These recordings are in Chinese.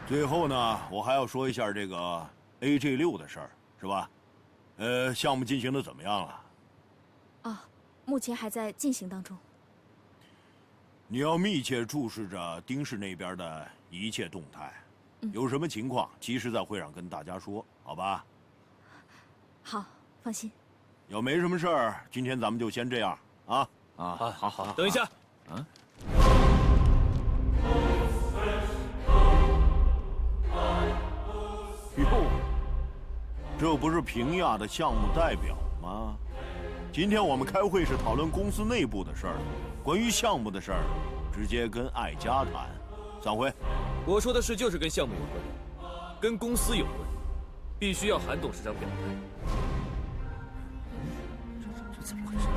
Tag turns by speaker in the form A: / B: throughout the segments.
A: 最后呢，我还要说一下这个 AG6的事儿，是吧？项目进行的怎么样了？
B: 啊，目前还在进行当中。
A: 你要密切注视着丁氏那边的一切动态，有什么情况及时在会上跟大家说，好吧？
B: 好，放心。
A: 要没什么事儿，今天咱们就先这样啊。
C: 好，等一下。
A: 哟，这不是平亚的项目代表吗？今天我们开会是讨论公司内部的事儿，关于项目的事儿，直接跟艾佳谈。散会。
C: 我说的事就是跟项目有关，跟公司有关，必须要韩董事长表态。
D: 这怎么回事？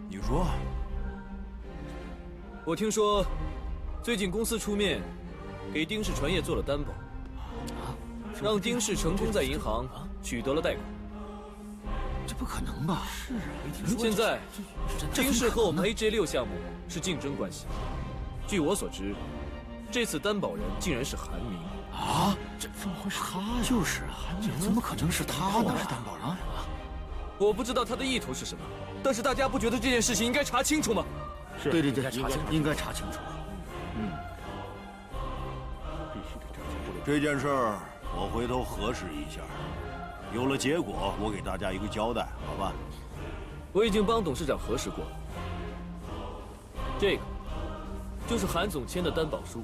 A: 你说，
C: 我听说，最近公司出面给丁氏传业做了担保，让丁氏成功在银行取得了贷款。
D: 这不可能吧？是啊，没听说。
C: 现在，丁氏和我们 AJ6项目是竞争关系。据我所知，这次担保人竟然是韩明。
D: 啊，这怎么会是他呀？就是啊，韩明怎么可能是他呢？是担保人啊！
C: 我不知道他的意图是什么，但是大家不觉得这件事情应该查清楚吗？
D: 是，对，应该查清楚。
A: 这件事儿我回头核实一下，有了结果，我给大家一个交代，好吧？
C: 我已经帮董事长核实过了，这个就是韩总签的担保书。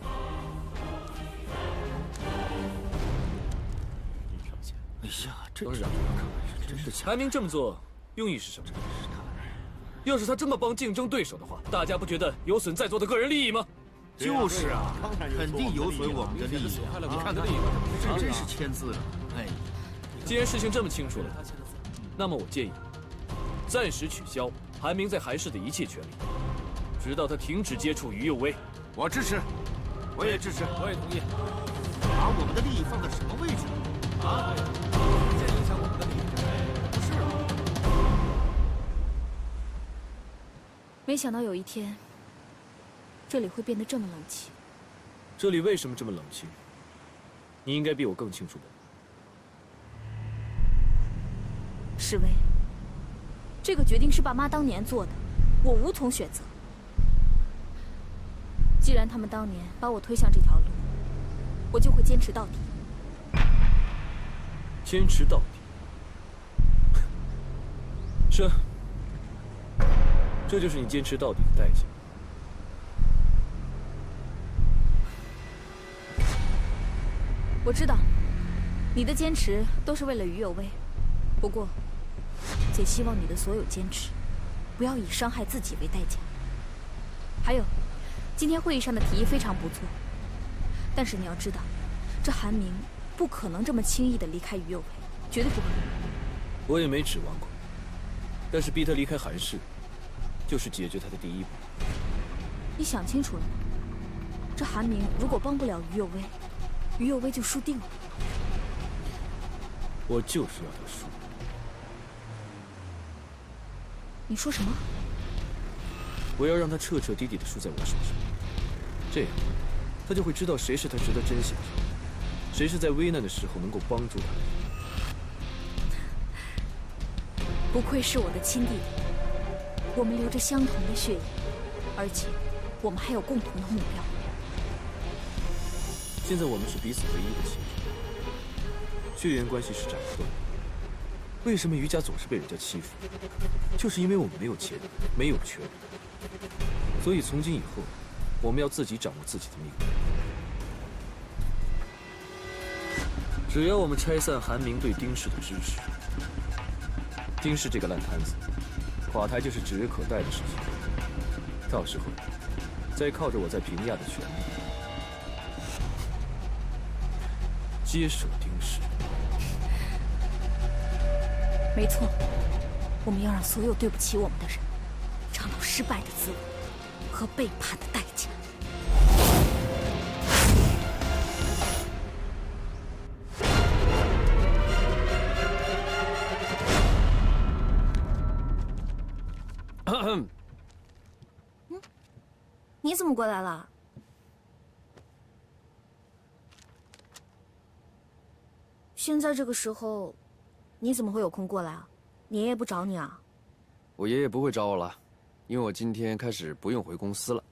D: 哎呀，这
C: 董事长，
D: 真是
C: 韩明这么做用意是什么？要是他这么帮竞争对手的话，大家不觉得有损在座的个人利益吗？
D: 就是啊，肯定有损我们的利益。你看看，这真是签字了。哎，
C: 既然事情这么清楚了，那么我建议暂时取消韩明在韩氏的一切权利，直到他停止接触于右威。
D: 我支持，我也支持，
C: 我也同意。
D: 把我们的利益放在什么位置？啊？这影响我们的利益？不是啊。
B: 没想到有一天，这里会变得这么冷清。
C: 这里为什么这么冷清？你应该比我更清楚吧？
B: 世威，这个决定是爸妈当年做的，我无从选择。既然他们当年把我推向这条路，我就会坚持到底。
C: 坚持到底。是啊，这就是你坚持到底的代价。
B: 我知道，你的坚持都是为了于有为，不过，姐希望你的所有坚持，不要以伤害自己为代价。还有，今天会议上的提议非常不错，但是你要知道，这韩明不可能这么轻易的离开于有为，绝对不可能。
C: 我也没指望过，但是逼他离开韩氏，就是解决他的第一步。
B: 你想清楚了吗？这韩明如果帮不了于有为，于有为就输定了。
C: 我就是要他输。
B: 你说什么？
C: 我要让他彻彻底底的输在我手上，这样，他就会知道谁是他值得珍惜的人，谁是在危难的时候能够帮助他的人。
B: 不愧是我的亲弟弟，我们流着相同的血液，而且我们还有共同的目标。
C: 现在我们是彼此唯一的亲人，血缘关系是斩不断的。为什么于家总是被人家欺负？就是因为我们没有钱，没有权，所以从今以后，我们要自己掌握自己的命运。只要我们拆散韩明对丁氏的支持，丁氏这个烂摊子，垮台就是指日可待的事情。到时候，再靠着我在平亚的权力，接手丁氏。
B: 没错，我们要让所有对不起我们的人，尝到失败的滋味和背叛的代价。你怎么过来了？现在这个时候，你怎么会有空过来啊？你爷爷不找你啊？
C: 我爷爷不会找我了，因为我今天开始不用回公司了。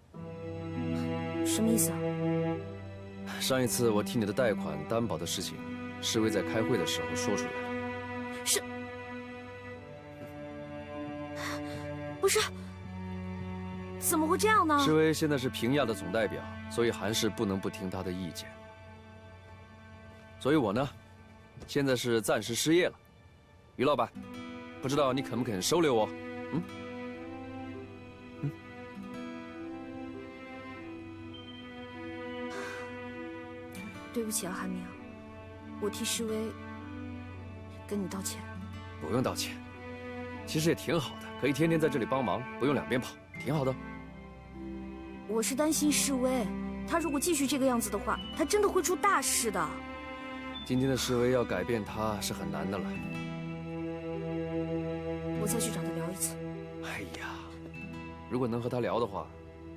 B: 什么意思啊？
C: 上一次我替你的贷款担保的事情，世威在开会的时候说出来了。
B: 是，不是？怎么会这样呢？
C: 世威现在是平亚的总代表，所以韩氏不能不听他的意见。所以我呢，现在是暂时失业了。于老板，不知道你肯不肯收留我？
B: 对不起啊，韩明，我替世威跟你道歉。
C: 不用道歉，其实也挺好的，可以天天在这里帮忙，不用两边跑，挺好的。
B: 我是担心世威，他如果继续这个样子的话，他真的会出大事的。
C: 今天的世威要改变他是很难的了。
B: 我再去找他聊一次。
C: 哎呀，如果能和他聊的话，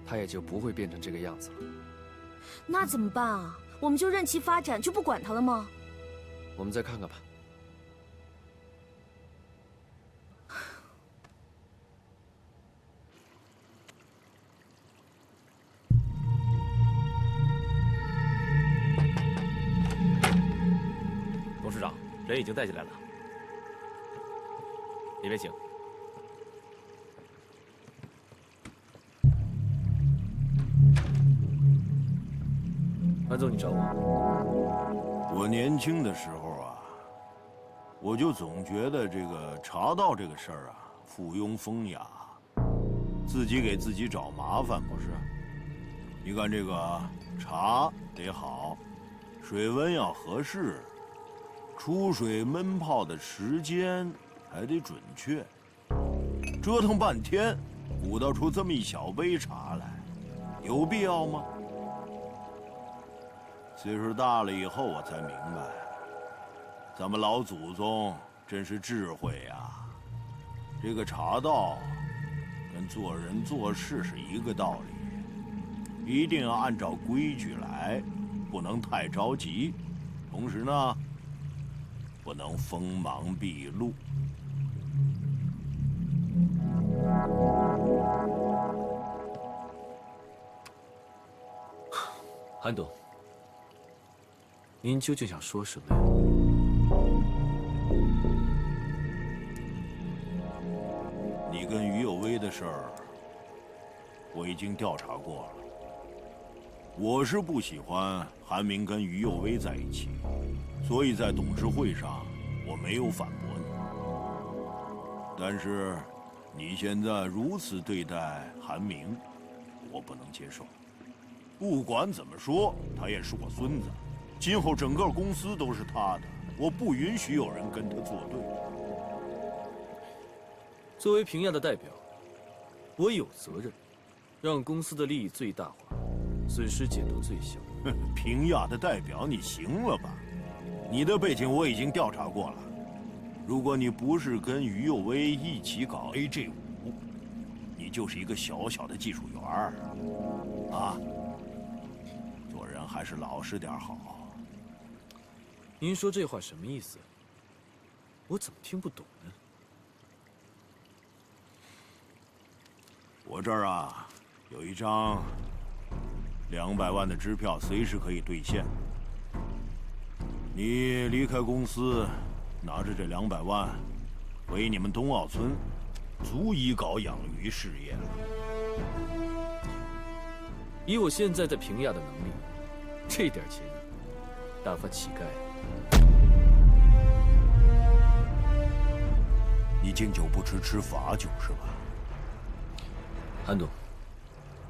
C: 他也就不会变成这个样子了。
B: 那怎么办啊？我们就任其发展，就不管他了吗？
C: 我们再看看吧。
E: 董事长，人已经带进来了，里面请。
C: 韩总，你找我？
A: 我年轻的时候啊，我就总觉得这个茶道这个事儿啊，附庸风雅，自己给自己找麻烦不是？你看这个茶得好，水温要合适，出水焖泡的时间还得准确，折腾半天，鼓捣出这么一小杯茶来，有必要吗？岁数大了以后，我才明白，咱们老祖宗真是智慧呀。这个茶道跟做人做事是一个道理，一定要按照规矩来，不能太着急，同时呢，不能锋芒毕露。
C: 韩董，您究竟想说什么呀？
A: 你跟于有为的事儿，我已经调查过了。我是不喜欢韩明跟于有为在一起，所以在董事会上我没有反驳你。但是你现在如此对待韩明，我不能接受。不管怎么说，他也是我孙子，今后整个公司都是他的，我不允许有人跟他作对。
C: 作为平亚的代表，我有责任让公司的利益最大化，损失减到最小。
A: 平亚的代表，你行了吧？你的背景我已经调查过了。如果你不是跟于有为一起搞 AG5，你就是一个小小的技术员儿，啊，做人还是老实点好。
C: 您说这话什么意思？我怎么听不懂呢？
A: 我这儿啊，有一张200万的支票，随时可以兑现。你离开公司，拿着这200万，回你们东澳村，足以搞养鱼事业了。
C: 以我现在在平亚的能力，这点钱打发乞丐。
A: 你敬酒不吃吃罚酒是吧？
C: 韩董，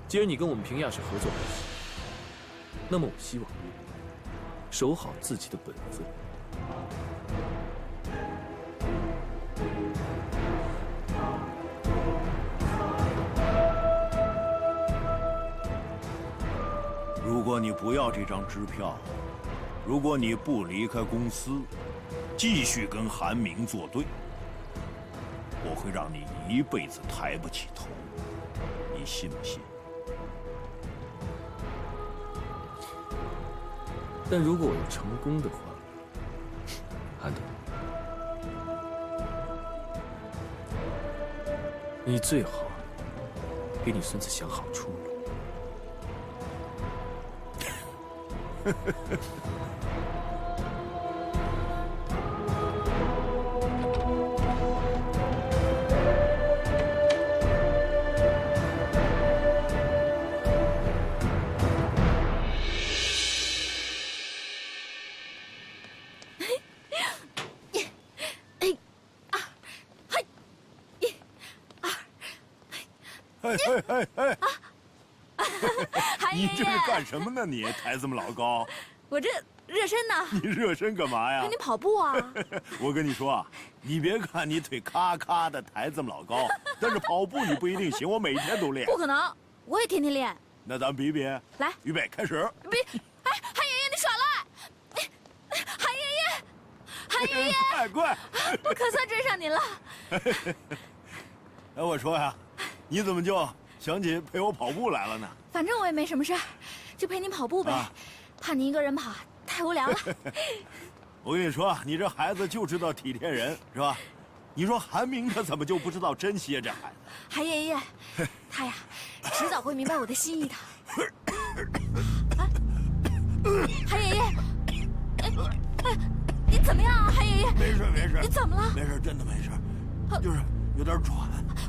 C: 既然你跟我们平亚是合作关系，那么我希望守好自己的本分。
A: 如果你不要这张支票，如果你不离开公司，继续跟韩明作对，我会让你一辈子抬不起头，你信不信？
C: 但如果我要成功的话，韩德，你最好给你孙子想好出路。
A: 你这是干什么呢？你抬这么老高？
B: 我这热身呢。
A: 你热身干嘛呀？
B: 陪你跑步啊。
A: 我跟你说啊，你别看你腿咔咔的抬这么老高，但是跑步你不一定行。我每天都练。
B: 不可能，我也天天练。
A: 那咱比比。
B: 来，
A: 预备，开始。
B: 比，哎，韩爷爷，你耍赖！韩爷爷，韩爷爷，
A: 快！
B: 我可算追上您了。
A: 哎，我说呀，你怎么就想起陪我跑步来了呢？
B: 反正我也没什么事儿，就陪您跑步呗。怕您一个人跑太无聊了。
A: 我跟你说，你这孩子就知道体贴人，是吧？你说韩明他怎么就不知道珍惜这孩子？
B: 韩爷爷，他呀，迟早会明白我的心意的。啊，韩爷爷，哎，你怎么样啊，韩爷爷？
A: 没事没事。
B: 你怎么了？
A: 没事，真的没事，就是有点喘。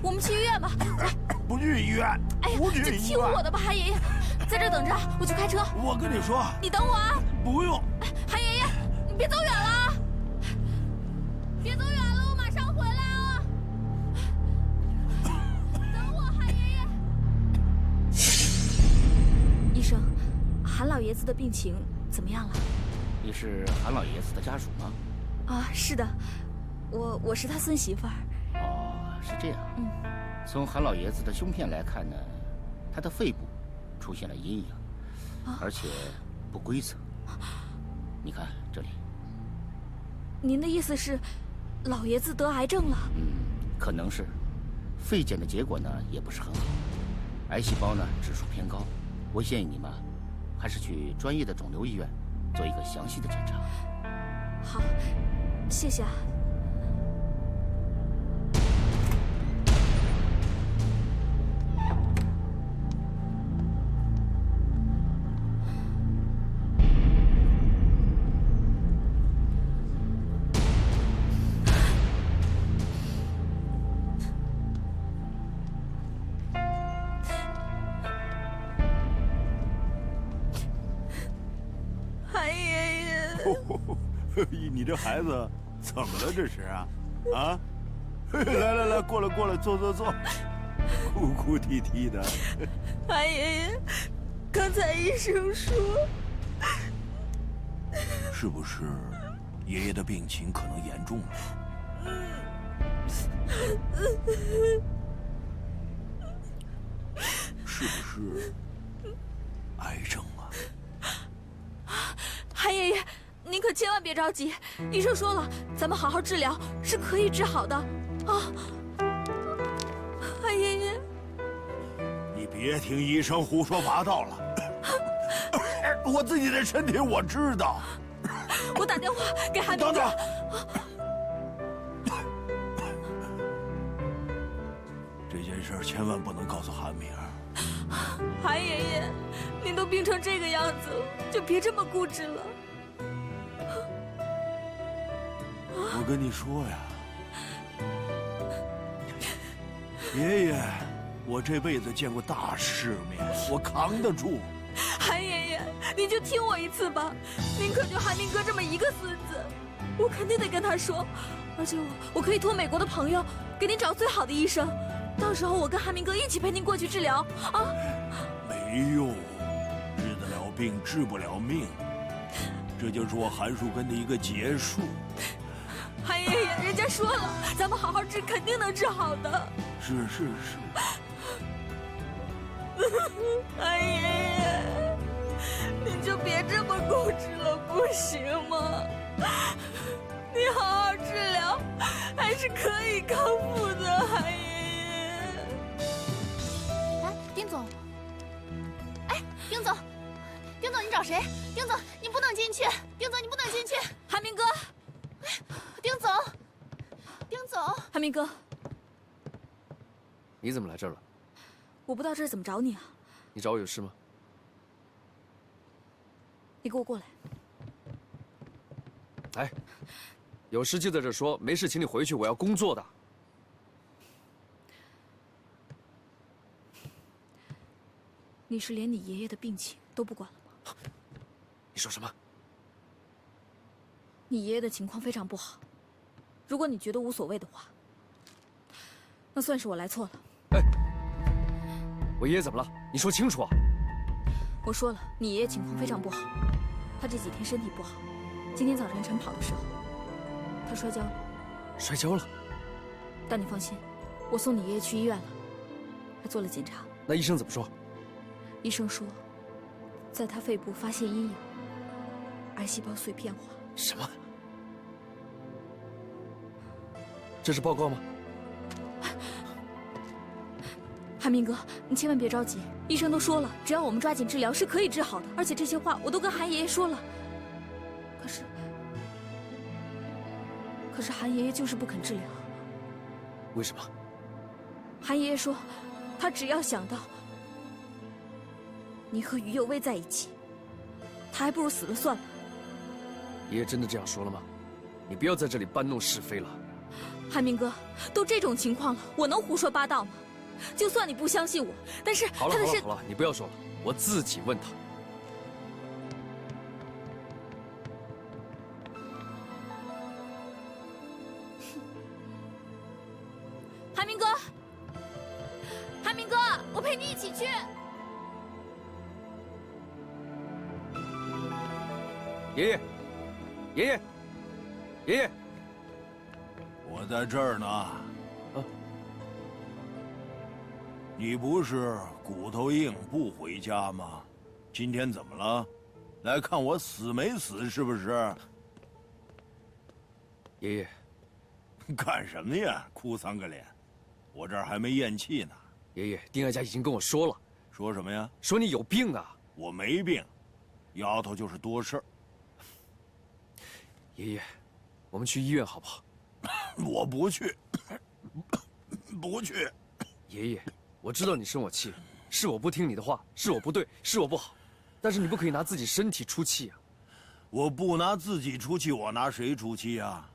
B: 我们去医院吧。来，
A: 不去医院。
B: 哎呀，就听我的吧，韩爷爷，在这儿等着，我去开车。
A: 我跟你说，
B: 你等我啊。
A: 不用。
B: 韩爷爷，你别走远了，别走远了，我马上回来啊。等我，韩爷爷。医生，韩老爷子的病情怎么样了？
D: 你是韩老爷子的家属吗？
B: 啊，是的，我是他孙媳妇儿。
D: 哦，是这样。从韩老爷子的胸片来看呢，他的肺部出现了阴影，而且不规则。你看这里。
B: 您的意思是，老爷子得癌症了？
D: 可能是。肺检的结果呢也不是很好，癌细胞呢指数偏高。我建议你们还是去专业的肿瘤医院做一个详细的检查。
B: 好，谢谢啊。
A: 你这孩子怎么了？这是啊？啊！来，过来，坐，哭哭啼啼的。
B: 韩爷爷，刚才医生说，
A: 是不是爷爷的病情可能严重了？是不是癌症啊？
B: 韩爷爷，您可千万别着急，医生说了，咱们好好治疗是可以治好的，啊！韩爷爷，
A: 你别听医生胡说八道了，我自己的身体我知道。
B: 我打电话给韩明。
A: 等等，这件事千万不能告诉韩明。
B: 韩爷爷，您都病成这个样子了，就别这么固执了。
A: 我跟你说呀，爷爷，我这辈子见过大世面，我扛得住。
B: 韩爷爷，您就听我一次吧，您可就韩明哥这么一个孙子，我肯定得跟他说，而且我可以托美国的朋友给您找最好的医生，到时候我跟韩明哥一起陪您过去治疗啊。
A: 没用，治得了病，治不了命，这就是我韩树根的一个结束。
B: 韩爷爷，人家说了，咱们好好治，肯定能治好的。
A: 是。
B: 韩爷爷，您就别这么固执了，不行吗？你好好治疗，还是可以康复的，韩爷爷。
F: 哎，丁总，丁总，你找谁？丁总，你不能进去！丁总，你不能进去！
B: 韩明哥，
F: 丁总，丁总，
B: 韩明哥，
C: 你怎么来这儿了？
B: 我不知道这是怎么找你啊？
C: 你找我有事吗？
B: 你给我过来。
C: 哎，有事就在这儿说，没事请你回去，我要工作的。
B: 你是连你爷爷的病情都不管了吗？
C: 你说什么？
B: 你爷爷的情况非常不好，如果你觉得无所谓的话，那算是我来错了。
C: 哎，我爷爷怎么了？你说清楚啊！
B: 我说了，你爷爷情况非常不好，他这几天身体不好。今天早晨晨跑的时候，他摔跤了。
C: 摔跤了？
B: 但你放心，我送你爷爷去医院了，还做了检查。
C: 那医生怎么说？
B: 医生说，在他肺部发现阴影，癌细胞碎片化。
C: 什么？这是报告吗？
B: 韩明哥，你千万别着急，医生都说了，只要我们抓紧治疗，是可以治好的。而且这些话我都跟韩爷爷说了，可是韩爷爷就是不肯治疗。
C: 为什么？
B: 韩爷爷说，他只要想到你和于有为在一起，他还不如死了算了。
C: 爷爷真的这样说了吗？你不要在这里搬弄是非了。
B: 韩明哥，都这种情况了，我能胡说八道吗？就算你不相信我，但是
C: 好了好了好了，你不要说了，我自己问他。
B: 韩明哥，韩明哥，我陪你一起去。
C: 爷爷，爷爷，爷爷，
A: 我在这儿呢。啊，你不是骨头硬不回家吗？今天怎么了？来看我死没死是不是？
C: 爷爷，
A: 干什么呀？哭丧个脸！我这儿还没咽气呢。
C: 爷爷，丁爱家已经跟我说了。
A: 说什么呀？
C: 说你有病啊！
A: 我没病，丫头就是多事儿。
C: 爷爷，我们去医院好不好？
A: 我不去，不去。
C: 爷爷，我知道你生我气，是我不听你的话，是我不对，是我不好，但是你不可以拿自己身体出气啊！
A: 我不拿自己出气，我拿谁出气呀？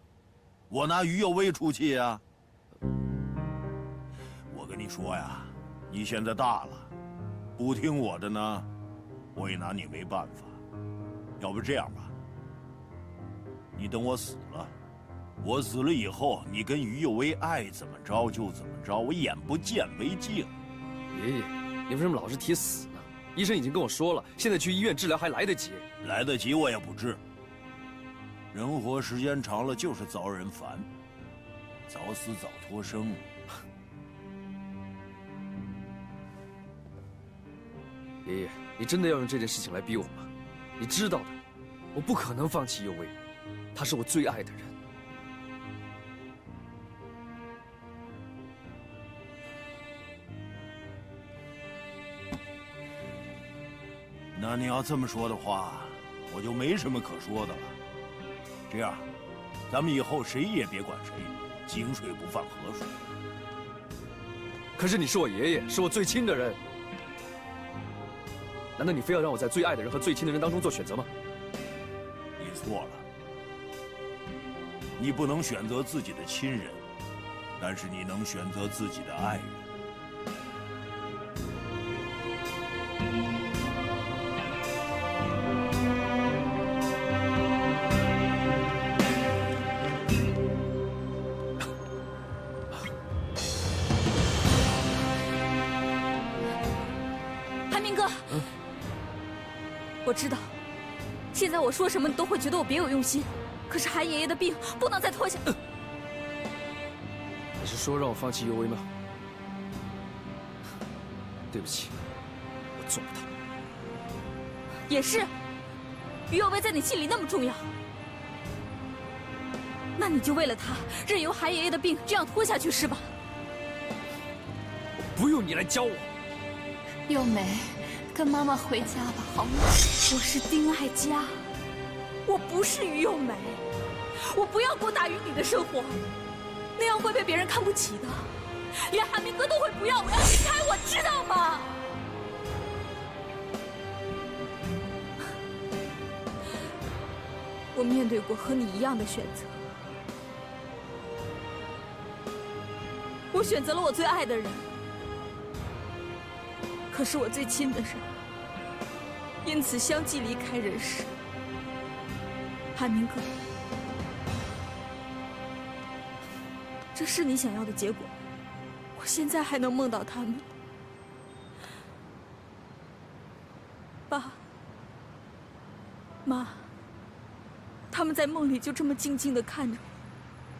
A: 我拿于有为出气呀！我跟你说呀，你现在大了，不听我的呢，我也拿你没办法。要不这样吧，你等我死了，我死了以后，你跟于有为爱怎么着就怎么着，我眼不见为净。
C: 爷爷，你为什么老是提死呢？医生已经跟我说了，现在去医院治疗还来得及。
A: 来得及我也不治。人活时间长了就是遭人烦，早死早脱生。
C: 爷爷，你真的要用这件事情来逼我吗？你知道的，我不可能放弃有为，他是我最爱的人。
A: 那你要这么说的话，我就没什么可说的了。这样，咱们以后谁也别管谁，井水不犯河水。
C: 可是你是我爷爷，是我最亲的人，难道你非要让我在最爱的人和最亲的人当中做选择吗？
A: 你错了，你不能选择自己的亲人，但是你能选择自己的爱人。
B: 我知道，现在我说什么你都会觉得我别有用心，可是韩爷爷的病不能再拖下。
C: 你是说让我放弃尤为吗？对不起，我做不到。
B: 也是，于有为在你心里那么重要，那你就为了他，任由韩爷爷的病这样拖下去是吧？
C: 我不用你来教我。
F: 幼梅，跟妈妈回家吧，好吗？
B: 我是丁爱嘉，我不是于幼梅。我不要过大于你的生活，那样会被别人看不起的，连韩明哥都会不要我，要离开我，知道吗？我面对过和你一样的选择，我选择了我最爱的人，可是我最亲的人因此相继离开人世。韩明哥，这是你想要的结果，我现在还能梦到他们。爸妈，他们在梦里就这么静静地看着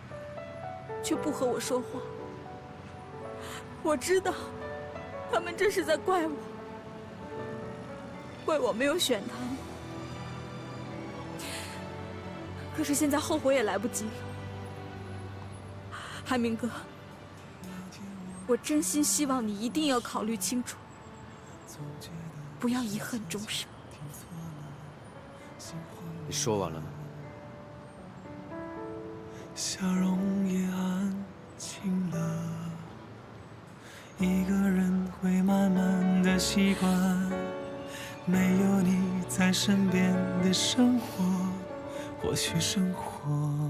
B: 我，却不和我说话。我知道，他们这是在怪我，怪我没有选他们。可是现在后悔也来不及了，韩明哥，我真心希望你一定要考虑清楚，不要遗恨终生。
C: 你说完了吗？
G: 笑容也安静了，一个人会慢慢的习惯没有你在身边的生活。或许生活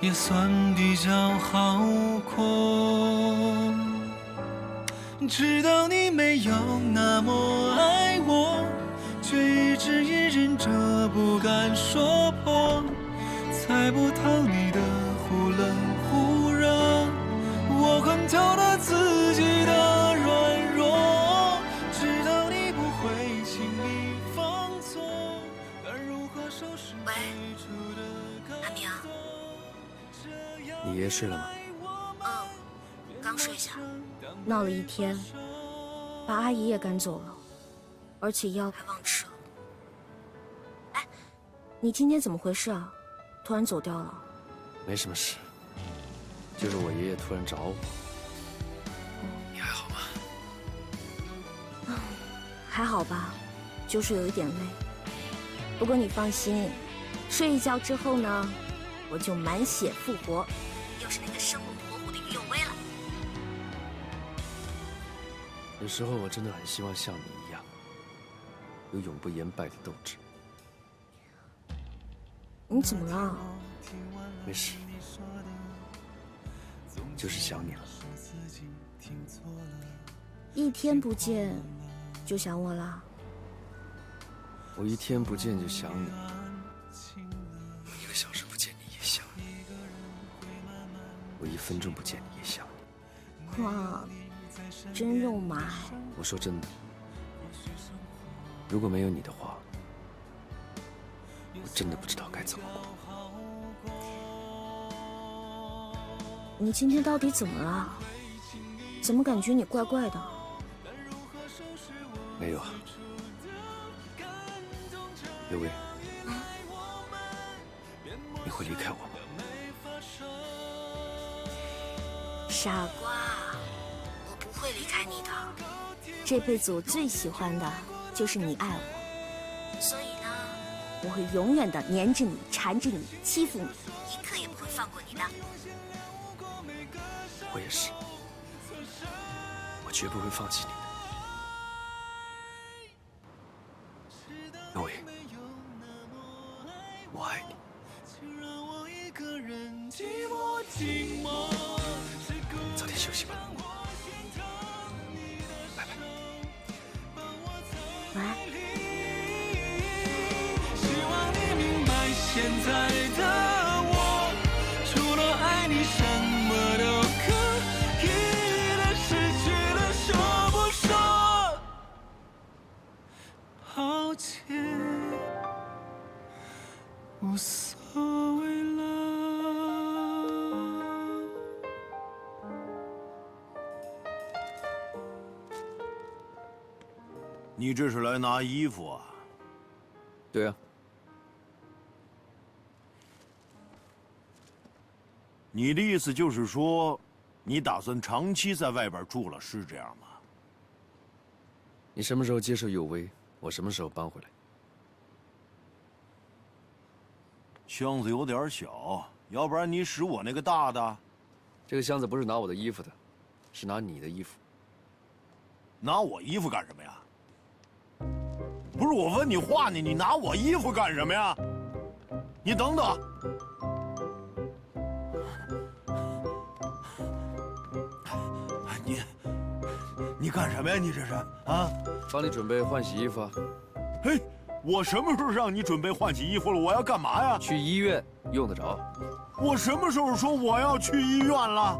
G: 也算比较好过，知道你没有那么爱我，却一直隐忍着不敢说破，猜不透你的忽冷忽热，我看透了自己的软弱，知道你不会轻易放纵，但如何收拾最初的感动。
C: 你爷爷睡了吗？
B: 刚睡下，闹了一天，把阿姨也赶走了，而且药还忘吃了。哎，你今天怎么回事啊？突然走掉了？
C: 没什么事，就是我爷爷突然找我。你还好吗？
B: 还好吧，就是有一点累。不过你放心，睡一觉之后呢，我就满血复活，又是那个生龙活虎的于有为了。
C: 有时候我真的很希望像你一样，有永不言败的斗志。
B: 你怎么了？
C: 没事，就是想你了。
B: 一天不见，就想我了？
C: 我一天不见就想你，1个小时不见你也想你，我1分钟不见你也想你。
B: 哇，真肉麻！
C: 我说真的，如果没有你的话，我真的不知道该怎么过。
B: 你今天到底怎么了？怎么感觉你怪怪的？
C: 没有啊，刘薇，你会离开我吗？
B: 傻瓜，我不会离开你的。这辈子我最喜欢的就是你爱我，所以呢，我会永远的黏着你、缠着你、欺负你，一刻也不会放过你的。
C: 我也是，我绝不会放弃你的。刘薇，我爱你。早点休息吧，拜拜。
B: 晚安。
G: 希望你明白现在的我，除了爱你什么都可以了，失去了说不说抱歉无所谓了。
A: 你这是来拿衣服啊？
C: 对啊，
A: 你的意思就是说，你打算长期在外边住了，是这样吗？
C: 你什么时候接受有为，我什么时候搬回来。
A: 箱子有点小，要不然你使我那个大的。
C: 这个箱子不是拿我的衣服的，是拿你的衣服。
A: 拿我衣服干什么呀？不是我问你话呢，你拿我衣服干什么呀？你等等。你干什么呀？你这是啊？
C: 帮你准备换洗衣服啊。
A: 嘿，我什么时候让你准备换洗衣服了？我要干嘛呀？
C: 去医院用得着。
A: 我什么时候说我要去医院了？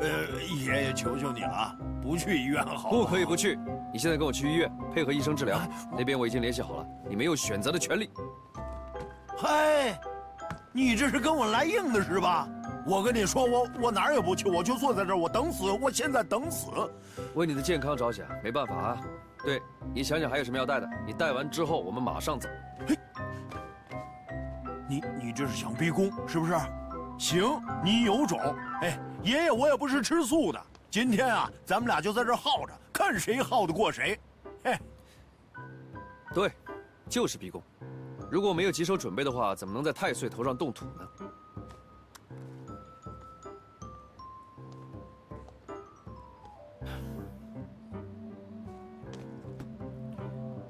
A: 爷爷，求求你了，不去医院好不好？
C: 不可以不去。你现在跟我去医院，配合医生治疗。那边我已经联系好了，你没有选择的权利。
A: 嗨，你这是跟我来硬的是吧？我跟你说，我哪儿也不去，我就坐在这儿，我等死，我现在等死。
C: 为你的健康着想，没办法啊。对，你想想还有什么要带的？你带完之后，我们马上走。
A: 嘿，你这是想逼宫是不是？行，你有种。哎，爷爷，我也不是吃素的。今天啊，咱们俩就在这儿耗着，看谁耗得过谁。嘿，
C: 对，就是逼宫。如果没有棘手准备的话，怎么能在太岁头上动土呢？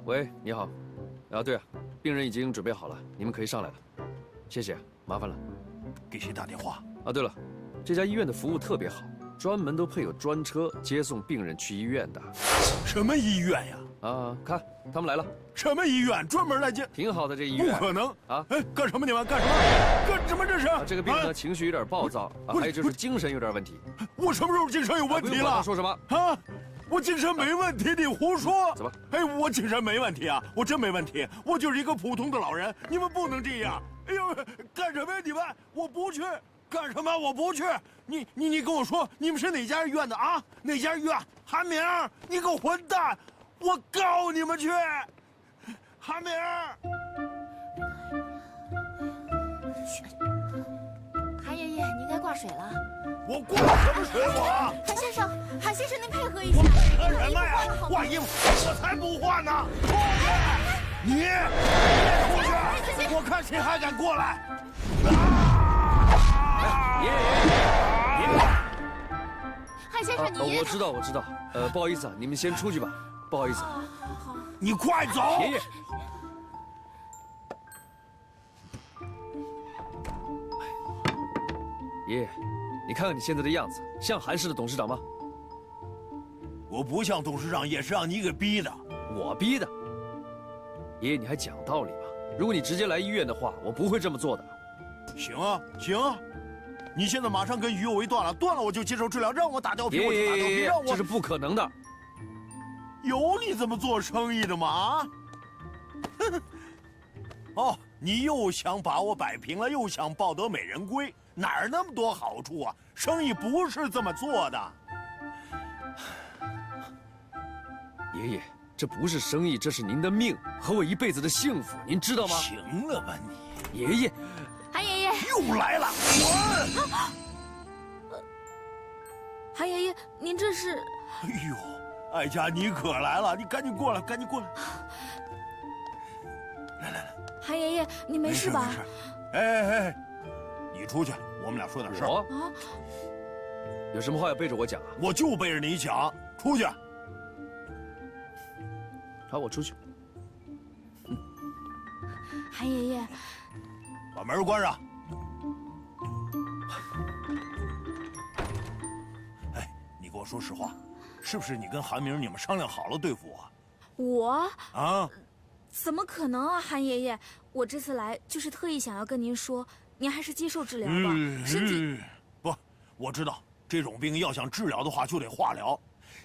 C: 喂，你好。啊，对啊，病人已经准备好了，你们可以上来了。谢谢，麻烦了。
A: 给谁打电话？
C: 啊，对了，这家医院的服务特别好，专门都配有专车接送病人去医院的。
A: 什么医院呀？
C: 啊，看他们来了。
A: 什么医院？专门来接？
C: 挺好的，这医院。
A: 不可能
C: 啊！
A: 哎，干什么你们？干什么？干什么这是？
C: 这个病人呢，情绪有点暴躁啊，还有就是精神有点问题。
A: 我什么时候精神有问题了？
C: 他说什么？
A: 啊！我精神没问题，你胡说！
C: 怎么？
A: 哎，我精神没问题啊，我真没问题，我就是一个普通的老人，你们不能这样！哎呦，干什么呀你们？我不去，干什么？我不去！你跟我说，你们是哪家医院的啊？哪家医院？韩明，你个混蛋！我告你们去！韩明，
F: 韩爷爷，你该挂水了。
A: 我挂什么水我？
F: 韩先生，韩先生，您配合一下。
A: 干什么呀？换衣服，我才不换呢！出去！你出去！我看谁还敢过来！
C: 爷，
F: 韩先生，你
C: 我知道，我知道。不好意思啊，你们先出去吧。不好意思。
F: 好。
A: 你快走！
C: 爷爷。爷爷，你看看你现在的样子，像韩氏的董事长吗？
A: 我不像董事长，也是让你给逼的。
C: 我逼的。爷爷，你还讲道理吧？如果你直接来医院的话，我不会这么做的。
A: 行啊，行啊，你现在马上跟于有为断了，断了我就接受治疗，让我打吊瓶我就打吊瓶，让我
C: 这是不可能的。
A: 有你这么做生意的吗？啊？哦，你又想把我摆平了，又想抱得美人归，哪儿那么多好处啊？生意不是这么做的。
C: 爷爷，这不是生意，这是您的命和我一辈子的幸福，您知道吗？
A: 行了吧你，
C: 爷爷。
F: 韩爷爷
A: 又来了，滚！
B: 韩爷爷，您这是？
A: 哎呦，哀家你可来了，你赶紧过来，赶紧过来。来，
B: 韩爷爷，你没事吧？
A: 没事。哎，你出去，我们俩说点事儿。
C: 我啊，有什么话要背着我讲啊？
A: 我就背着你讲，出去。
C: 好，我出去。
B: 韩爷爷，
A: 把门关上。哎，你给我说实话，是不是你跟韩明你们商量好了对付我？
B: 我
A: 啊？
B: 怎么可能啊，韩爷爷！我这次来就是特意想要跟您说，您还是接受治疗吧，身体……
A: 不，我知道这种病要想治疗的话就得化疗，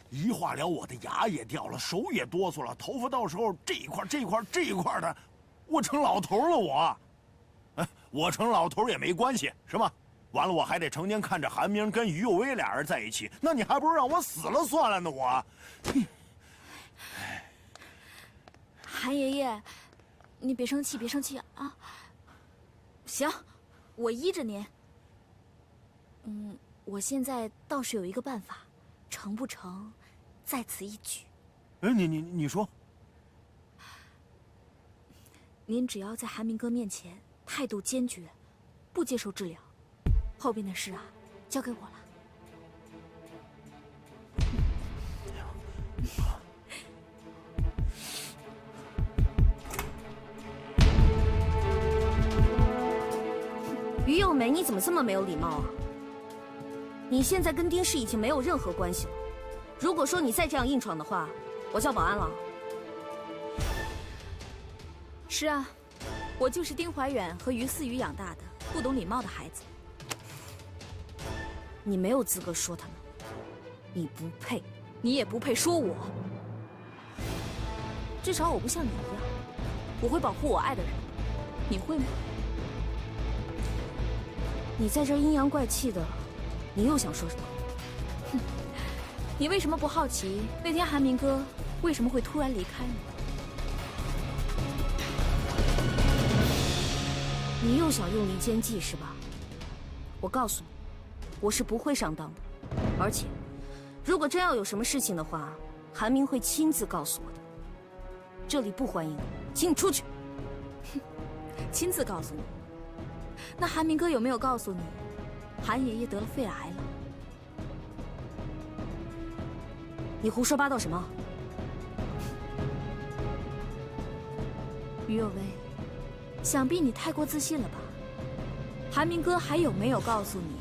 A: 一化疗我的牙也掉了，手也哆嗦了，头发到时候这一块的，我成老头了我。哎，我成老头也没关系，是吧？完了我还得成天看着韩明跟于有为俩人在一起，那你还不如让我死了算了呢我。
B: 韩爷爷，你别生气，别生气啊！行，我依着您。我现在倒是有一个办法，成不成，在此一举。
A: 哎，你说。
B: 您只要在韩明哥面前态度坚决，不接受治疗。后边的事啊，交给我了。于幼梅，你怎么这么没有礼貌啊？你现在跟丁氏已经没有任何关系了。如果说你再这样硬闯的话，我叫保安了。是啊，我就是丁怀远和于思雨养大的不懂礼貌的孩子。你没有资格说他们，你不配，你也不配说我。至少我不像你一样，我会保护我爱的人。你会吗？你在这阴阳怪气的，你又想说什么？哼，你为什么不好奇那天韩明哥为什么会突然离开呢？你又想用离间计是吧？我告诉你，我是不会上当的。而且，如果真要有什么事情的话，韩明会亲自告诉我的。这里不欢迎你，请你出去。哼，亲自告诉你。那韩明哥有没有告诉你，韩爷爷得了肺癌了？你胡说八道什么？于有为，想必你太过自信了吧？韩明哥还有没有告诉你，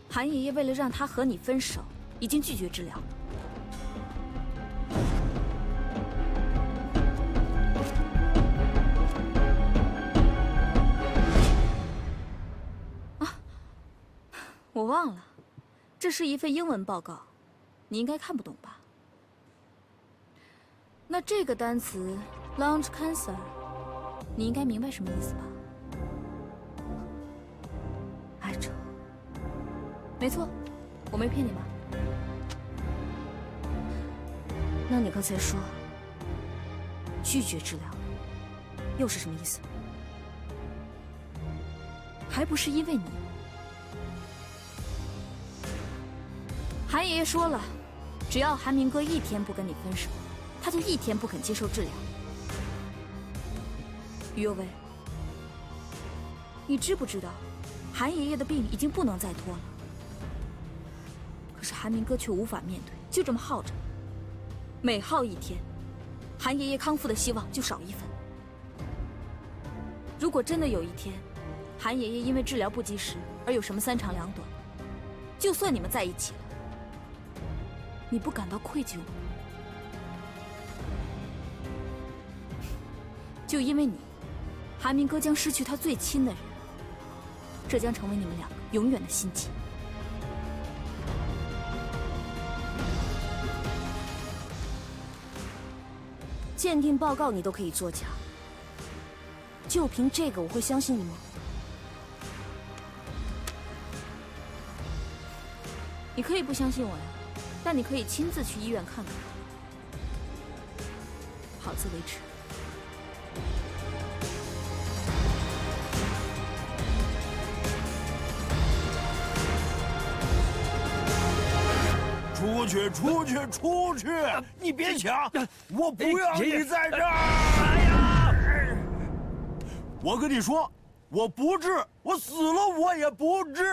B: 韩爷爷为了让他和你分手，已经拒绝治疗了？我忘了，这是一份英文报告，你应该看不懂吧？那这个单词 lung cancer， 你应该明白什么意思吧？癌症。没错，我没骗你吧？那你刚才说拒绝治疗，又是什么意思？还不是因为你。韩爷爷说了，只要韩明哥一天不跟你分手，他就一天不肯接受治疗。于有为，你知不知道，韩爷爷的病已经不能再拖了？可是韩明哥却无法面对，就这么耗着。每耗一天，韩爷爷康复的希望就少一分。如果真的有一天，韩爷爷因为治疗不及时而有什么三长两短，就算你们在一起了，你不感到愧疚吗？就因为你，韩明哥将失去他最亲的人，这将成为你们两个永远的心结。鉴定报告你都可以作假，就凭这个我会相信你吗？你可以不相信我呀，但你可以亲自去医院看看。好自为之。
A: 出去，出去，出去！你别抢，我不要你在这儿！哎呀！我跟你说，我不治，我死了我也不治。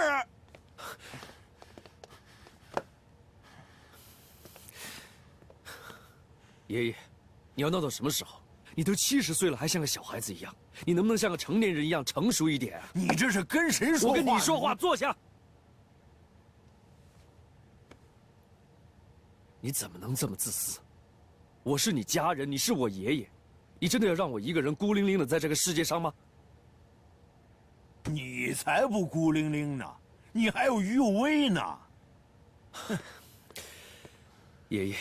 C: 爷爷，你要闹到什么时候？你都70岁了，还像个小孩子一样，你能不能像个成年人一样成熟一点啊？
A: 你这是跟谁说话？
C: 我跟你说话，坐下。你怎么能这么自私？我是你家人，你是我爷爷，你真的要让我一个人孤零零的在这个世界上吗？
A: 你才不孤零零呢，你还有于有为呢。
C: 爷爷，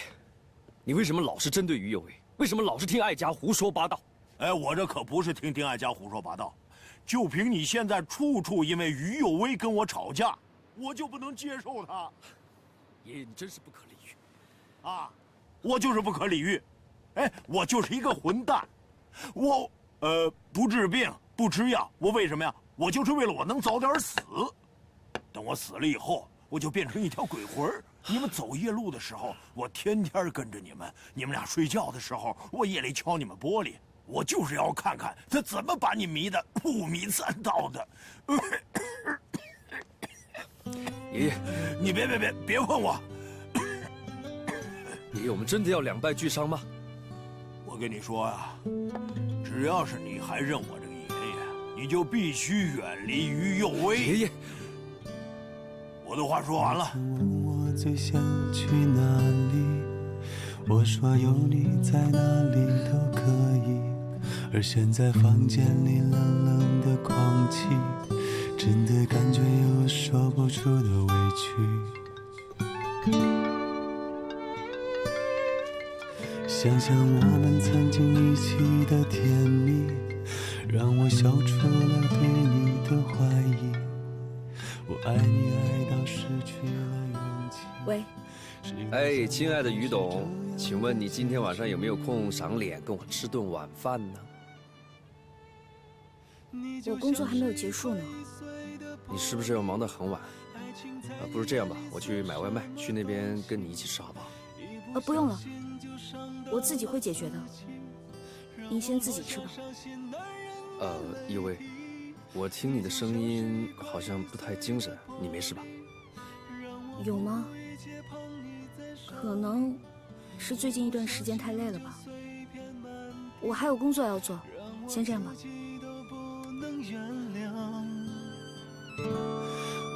C: 你为什么老是针对于有为？为什么老是听艾佳胡说八道？
A: 哎，我这可不是听丁爱佳胡说八道，就凭你现在处处因为于有为跟我吵架，我就不能接受他。
C: 爷爷，你真是不可理喻。
A: 啊，我就是不可理喻，哎，我就是一个混蛋，我不治病不吃药，我为什么呀？我就是为了我能早点死。等我死了以后，我就变成一条鬼魂儿。你们走夜路的时候，我天天跟着你们；你们俩睡觉的时候，我夜里敲你们玻璃。我就是要看看他怎么把你迷得五迷三道的。
C: 爷爷，
A: 你别碰我！
C: 爷爷，我们真的要两败俱伤吗？
A: 我跟你说呀，只要是你还认我这个爷爷，你就必须远离于右威。
C: 爷爷，
A: 我的话说完了。
G: 问我最想去哪里，我说有你在哪里都可以。而现在房间里冷冷的空气，真的感觉有说不出的委屈。想想我们曾经一起的甜蜜，让我消除了对你的怀疑。我爱你爱到失去了勇气。
B: 喂，
C: 哎，亲爱的于董，请问你今天晚上有没有空赏脸跟我吃顿晚饭呢？
B: 我工作还没有结束呢。
C: 你是不是要忙得很晚？不如这样吧，我去买外卖，去那边跟你一起吃好不好？
B: 不用了，我自己会解决的。你先自己吃吧。
C: 叶薇，我听你的声音好像不太精神，你没事吧？
B: 有吗？可能是最近一段时间太累了吧。我还有工作要做，先这样吧。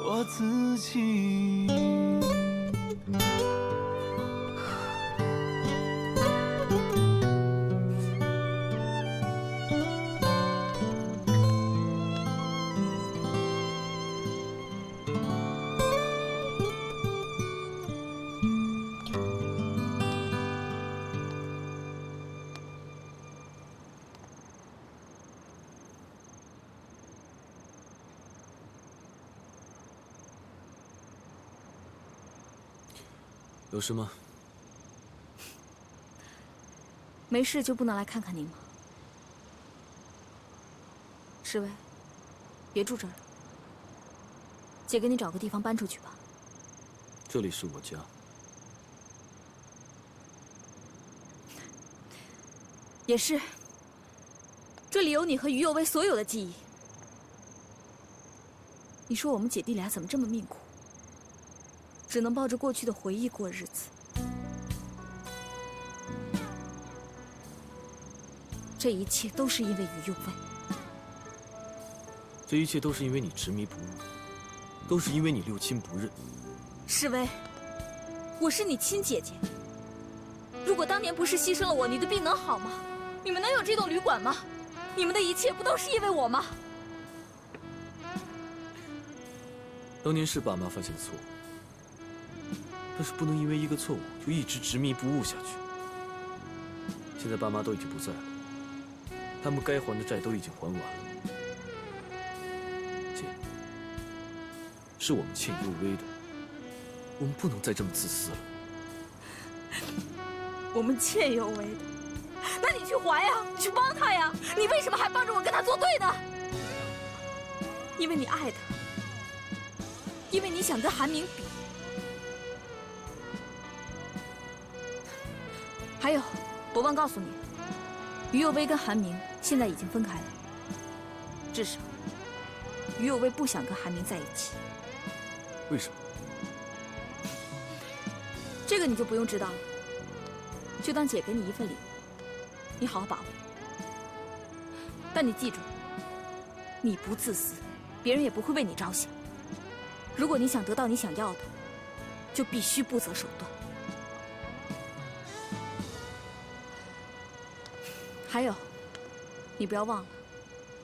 G: 我自己。
C: 有事吗？
B: 没事就不能来看看您吗？侍卫，别住这儿了，姐给你找个地方搬出去吧。
C: 这里是我家。
B: 也是，这里有你和于右威所有的记忆。你说我们姐弟俩怎么这么命苦？只能抱着过去的回忆过日子。这一切都是因为于右威。
C: 这一切都是因为你执迷不悟，都是因为你六亲不认。
B: 侍卫，我是你亲姐姐。如果当年不是牺牲了我，你的病能好吗？你们能有这栋旅馆吗？你们的一切不都是因为我吗？
C: 当年是爸妈犯下的错误。但是不能因为一个错误就一直执迷不悟下去。现在爸妈都已经不在了，他们该还的债都已经还完了。姐，是我们欠右威的，我们不能再这么自私了。
B: 我们欠右威的，那你去还呀，你去帮他呀！你为什么还帮着我跟他作对呢？因为你爱他，因为你想跟韩明比。还有，我忘告诉你，于右威跟韩明现在已经分开了。至少，于右威不想跟韩明在一起。
C: 为什么？
B: 这个你就不用知道了，就当姐给你一份礼物，你好好把握。但你记住，你不自私，别人也不会为你着想。如果你想得到你想要的，就必须不择手段。还有，你不要忘了，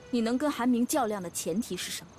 B: 你能跟韩明较量的前提是什么？